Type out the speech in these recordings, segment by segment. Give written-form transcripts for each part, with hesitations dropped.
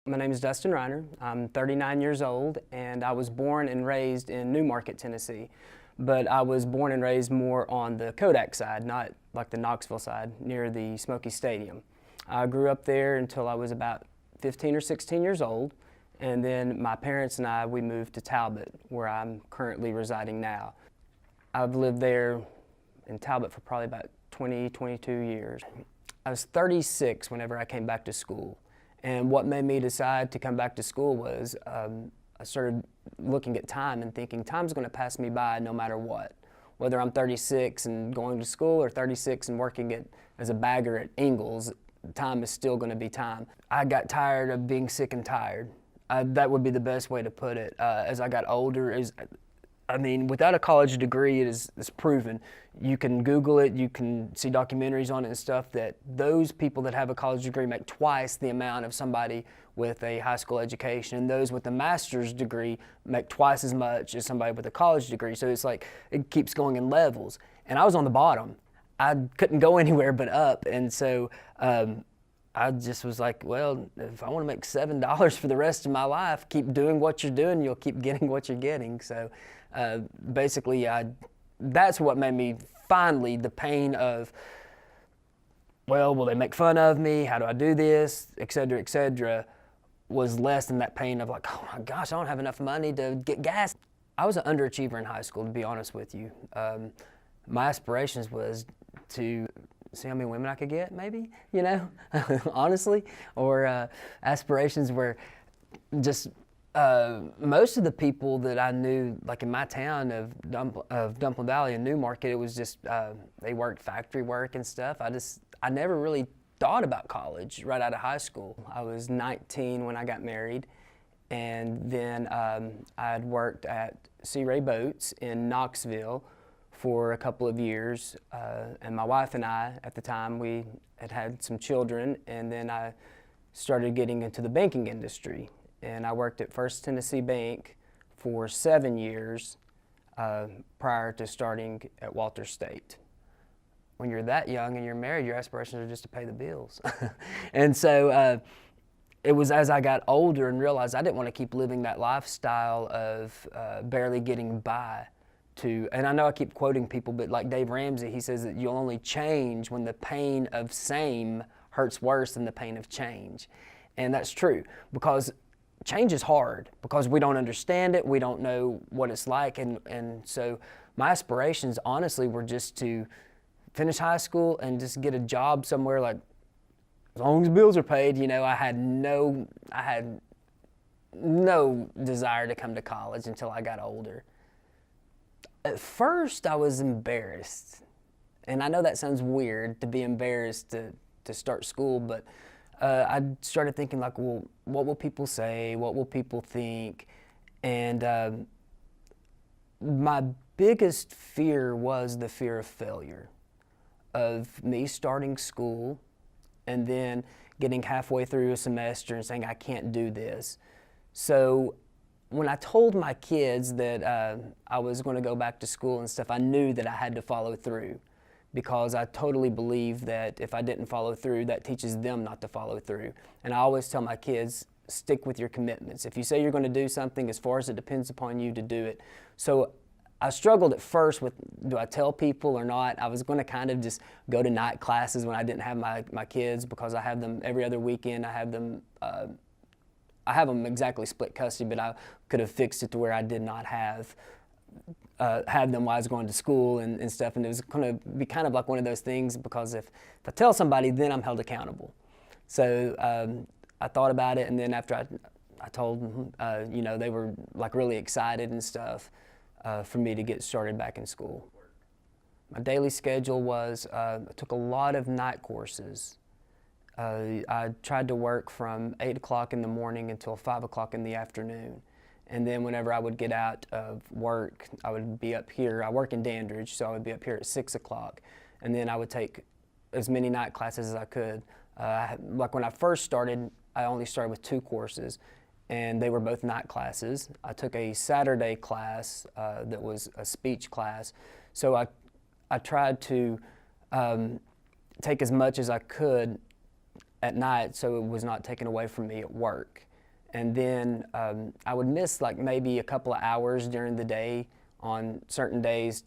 My name is Dustin Reiner. I'm 39 years old, and I was born and raised in Newmarket, Tennessee. But I was born and raised more on the Kodak side, not like the Knoxville side, near the Smoky Stadium. I grew up there until I was about 15 or 16 years old, and then my parents and I, we moved to Talbot, where I'm currently residing now. I've lived there in Talbot for probably about 22 years. I was 36 whenever I came back to school. And what made me decide to come back to school was I started looking at time and thinking time's going to pass me by no matter what. Whether I'm 36 and going to school or 36 and working as a bagger at Ingles, time is still going to be time. I got tired of being sick and tired. That would be the best way to put it. As I got older, without a college degree, it is proven. You can Google it, you can see documentaries on it and stuff, that those people that have a college degree make twice the amount of somebody with a high school education, and those with a master's degree make twice as much as somebody with a college degree. So it's like, it keeps going in levels. And I was on the bottom. I couldn't go anywhere but up. And so I just was like, well, if I want to make $7 for the rest of my life, keep doing what you're doing, you'll keep getting what you're getting. So basically, that's what made me finally, the pain of, well, will they make fun of me? How do I do this? Et cetera, was less than that pain of like, oh my gosh, I don't have enough money to get gas. I was an underachiever in high school, to be honest with you. My aspirations was to see how many women I could get, maybe, you know, honestly. Or aspirations were just, most of the people that I knew, like in my town of Dumpling Valley in Newmarket, it was just, they worked factory work and stuff. I never really thought about college right out of high school. I was 19 when I got married, and then I'd worked at Sea Ray Boats in Knoxville for a couple of years, and my wife and I, at the time, we had some children, and then I started getting into the banking industry. And I worked at First Tennessee Bank for 7 years prior to starting at Walters State. When you're that young and you're married, your aspirations are just to pay the bills. And so it was as I got older and realized I didn't want to keep living that lifestyle of barely getting by to, and I know I keep quoting people, but like Dave Ramsey, he says that you'll only change when the pain of same hurts worse than the pain of change. And that's true, because change is hard because we don't understand it, we don't know what it's like, and so my aspirations honestly were just to finish high school and just get a job somewhere, like as long as bills are paid. You know, I had no desire to come to college until I got older. At first I was embarrassed, and I know that sounds weird to be embarrassed to start school, but I started thinking like, well, what will people say? What will people think? And my biggest fear was the fear of failure, of me starting school and then getting halfway through a semester and saying, I can't do this. So when I told my kids that I was going to go back to school and stuff, I knew that I had to follow through, because I totally believe that if I didn't follow through, that teaches them not to follow through. And I always tell my kids, stick with your commitments. If you say you're going to do something, as far as it depends upon you to do it. So I struggled at first with, do I tell people or not? I was going to kind of just go to night classes when I didn't have my kids, because I have them every other weekend. I have them exactly split custody, but I could have fixed it to where I did not have them while I was going to school and stuff, and it was going to be kind of like one of those things, because if I tell somebody, then I'm held accountable. So I thought about it, and then after I told them, you know, they were like really excited and stuff for me to get started back in school. My daily schedule was, I took a lot of night courses. I tried to work from 8 o'clock in the morning until 5 o'clock in the afternoon. And then whenever I would get out of work, I would be up here. I work in Dandridge, so I would be up here at 6 o'clock. And then I would take as many night classes as I could. Like when I first started, I only started with 2 courses, and they were both night classes. I took a Saturday class that was a speech class. So I tried to take as much as I could at night so it was not taken away from me at work. And then I would miss like maybe a couple of hours during the day on certain days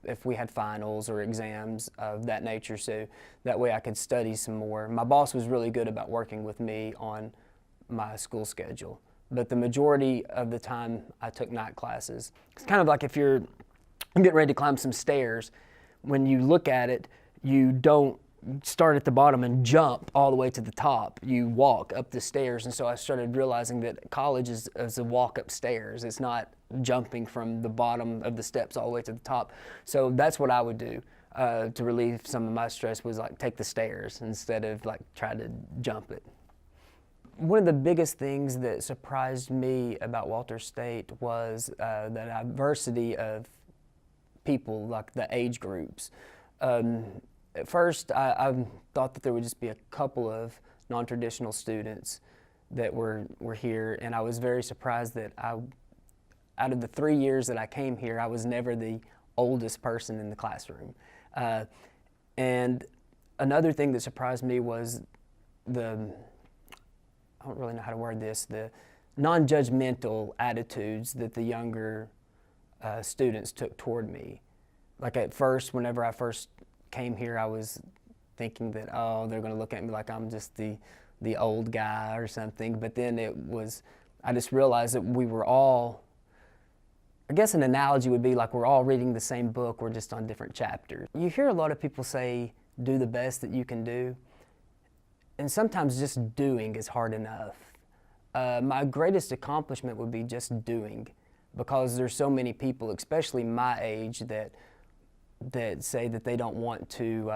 if we had finals or exams of that nature, so that way I could study some more. My boss was really good about working with me on my school schedule, but the majority of the time I took night classes. It's kind of like if you're getting ready to climb some stairs, when you look at it, you don't start at the bottom and jump all the way to the top. You walk up the stairs, and so I started realizing that college is a walk upstairs. It's not jumping from the bottom of the steps all the way to the top. So that's what I would do to relieve some of my stress, was like take the stairs instead of like try to jump it. One of the biggest things that surprised me about Walters State was the diversity of people, like the age groups. At first, I thought that there would just be a couple of non-traditional students that were here, and I was very surprised that out of the 3 years that I came here, I was never the oldest person in the classroom. And another thing that surprised me was I don't really know how to word this, the non-judgmental attitudes that the younger students took toward me. Like at first, whenever I first came here, I was thinking that, oh, they're going to look at me like I'm just the old guy or something. But then I just realized that we were all, I guess an analogy would be like we're all reading the same book, we're just on different chapters. You hear a lot of people say, do the best that you can do. And sometimes just doing is hard enough. My greatest accomplishment would be just doing, because there's so many people, especially my age, that say that they don't want to,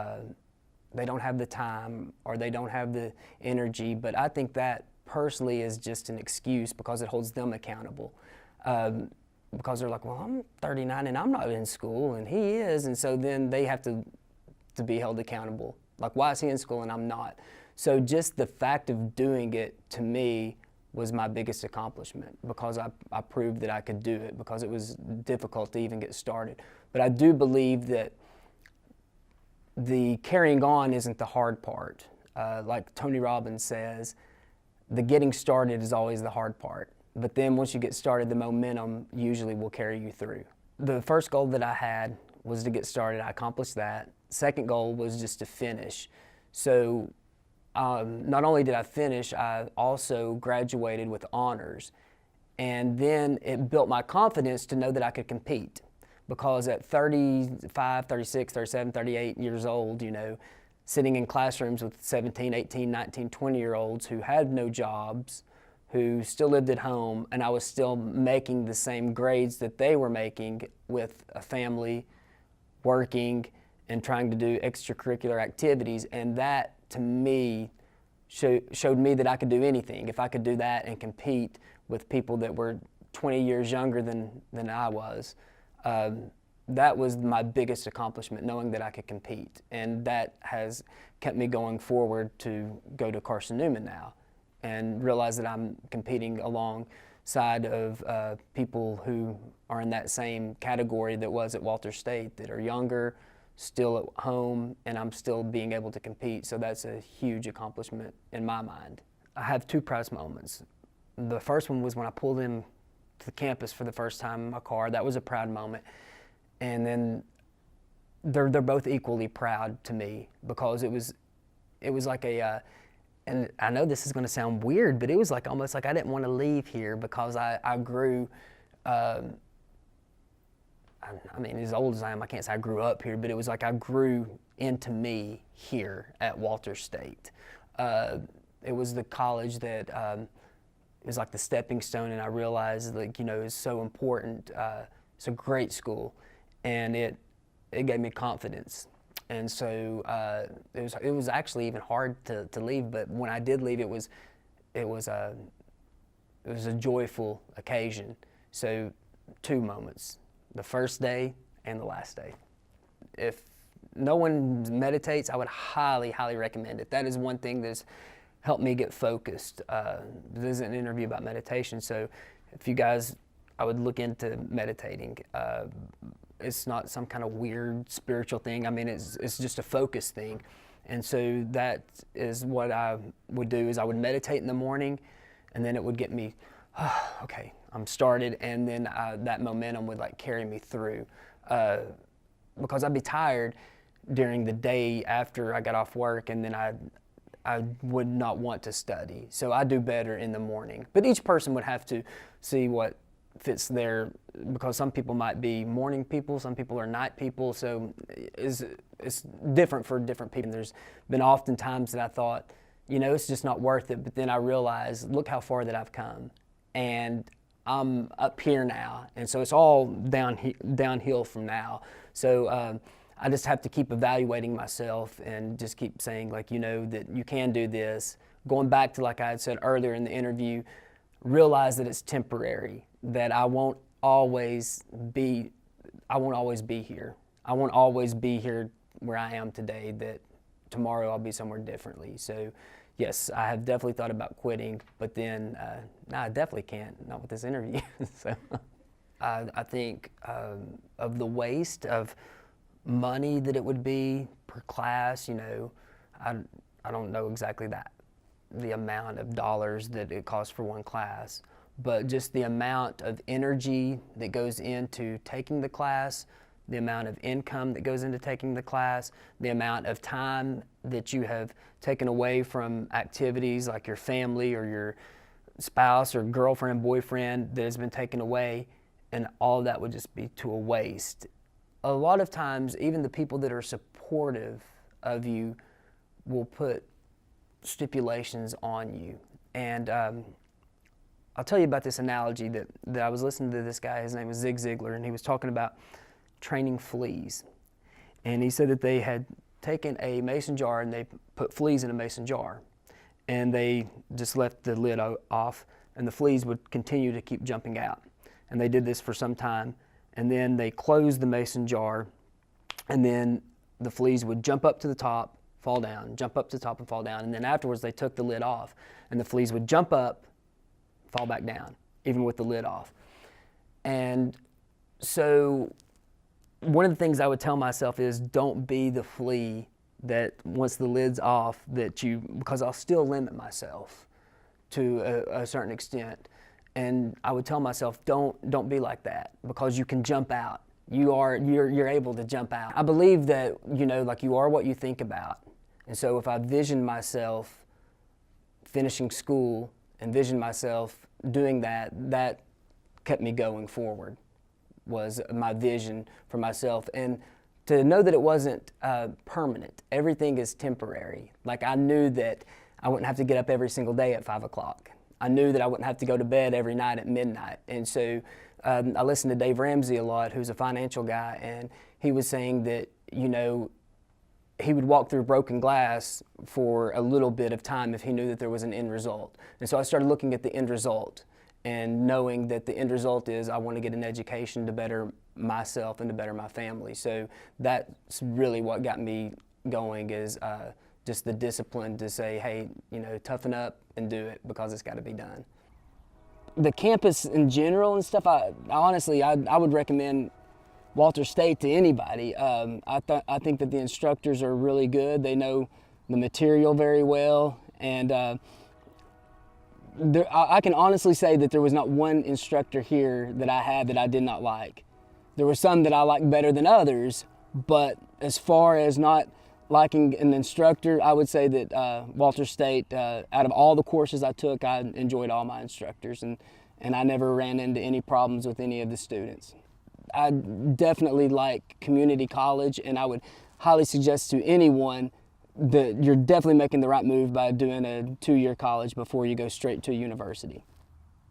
they don't have the time or they don't have the energy, but I think that personally is just an excuse because it holds them accountable. Because they're like, well, I'm 39 and I'm not in school and he is, and so then they have to be held accountable. Like, why is he in school and I'm not? So just the fact of doing it, to me, was my biggest accomplishment, because I proved that I could do it, because it was difficult to even get started. But I do believe that the carrying on isn't the hard part. Like Tony Robbins says, the getting started is always the hard part. But then once you get started, the momentum usually will carry you through. The first goal that I had was to get started. I accomplished that. Second goal was just to finish. So not only did I finish, I also graduated with honors. And then it built my confidence to know that I could compete. Because at 35, 36, 37, 38 years old, you know, sitting in classrooms with 17, 18, 19, 20-year-olds who had no jobs, who still lived at home, and I was still making the same grades that they were making with a family, working, and trying to do extracurricular activities. And that, to me, showed me that I could do anything. If I could do that and compete with people that were 20 years younger than I was, that was my biggest accomplishment, knowing that I could compete. And that has kept me going forward to go to Carson Newman now and realize that I'm competing alongside of people who are in that same category that was at Walters State, that are younger, still at home, and I'm still being able to compete. So that's a huge accomplishment in my mind. I have two proudest moments. The first one was when I pulled in to the campus for the first time in my car. That was a proud moment. And then they're both equally proud to me, because it was like and I know this is going to sound weird, but it was like almost like I didn't want to leave here, because I grew, I mean, as old as I am, I can't say I grew up here, but it was like I grew into me here at Walters State. It was the college that it was like the stepping stone, and I realized, like, you know, it's so important. It's a great school, and it gave me confidence. And so it was actually even hard to leave, but when I did leave, it was a joyful occasion. So two moments: the first day and the last day. If no one meditates, I would highly, highly recommend it. That is one thing that's helped me get focused. This is an interview about meditation, so if you guys, I would look into meditating. It's not some kind of weird spiritual thing. I mean, it's just a focus thing. And so that is what I would do, is I would meditate in the morning, and then it would get me, okay, I'm started, and then that momentum would like carry me through, because I'd be tired during the day after I got off work, and then I would not want to study. So I do better in the morning. But each person would have to see what fits their, because some people might be morning people, some people are night people, so it's different for different people. And there's been often times that I thought, you know, it's just not worth it, but then I realized, look how far that I've come, and I'm up here now, and so it's all downhill from now. So I just have to keep evaluating myself and just keep saying, like, you know, that you can do this. Going back to, like I had said earlier in the interview, realize that it's temporary, that I won't always be here. I won't always be here where I am today, that tomorrow I'll be somewhere differently. So yes, I have definitely thought about quitting, but then, no, I definitely can't, not with this interview. So I think of the waste of money that it would be per class, you know, I don't know exactly the amount of dollars that it costs for one class, but just the amount of energy that goes into taking the class, the amount of income that goes into taking the class, the amount of time that you have taken away from activities like your family or your spouse or girlfriend, boyfriend that has been taken away, and all of that would just be to a waste. A lot of times, even the people that are supportive of you will put stipulations on you. And I'll tell you about this analogy that I was listening to this guy. His name was Zig Ziglar, and he was talking about training fleas. And he said that they had taken a mason jar and they put fleas in a mason jar, and they just left the lid off, and the fleas would continue to keep jumping out. And they did this for some time, and then they closed the mason jar, and then the fleas would jump up to the top, fall down, jump up to the top and fall down, and then afterwards they took the lid off, and the fleas would jump up, fall back down, even with the lid off. And so one of the things I would tell myself is, don't be the flea that once the lid's off, because I'll still limit myself to a certain extent. And I would tell myself, don't be like that, because you can jump out. You're able to jump out. I believe that, you know, like, you are what you think about. And so if I vision myself finishing school, envision myself doing that, that kept me going forward, was my vision for myself. And to know that it wasn't permanent. Everything is temporary. Like, I knew that I wouldn't have to get up every single day at 5 o'clock. I knew that I wouldn't have to go to bed every night at midnight. And so I listened to Dave Ramsey a lot, who's a financial guy, and he was saying that, you know, he would walk through broken glass for a little bit of time if he knew that there was an end result. And so I started looking at the end result and knowing that the end result is I want to get an education to better myself and to better my family. So that's really what got me going, is just the discipline to say, hey, you know, toughen up and do it, because it's got to be done. The campus in general and stuff, I honestly would recommend Walter State to anybody. I think that the instructors are really good. They know the material very well, and I can honestly say that there was not one instructor here that I had that I did not like. There were some that I liked better than others, but as far as not liking an instructor, I would say that Walter State, out of all the courses I took, I enjoyed all my instructors, and I never ran into any problems with any of the students. I definitely like community college, and I would highly suggest to anyone that you're definitely making the right move by doing a 2-year college before you go straight to university.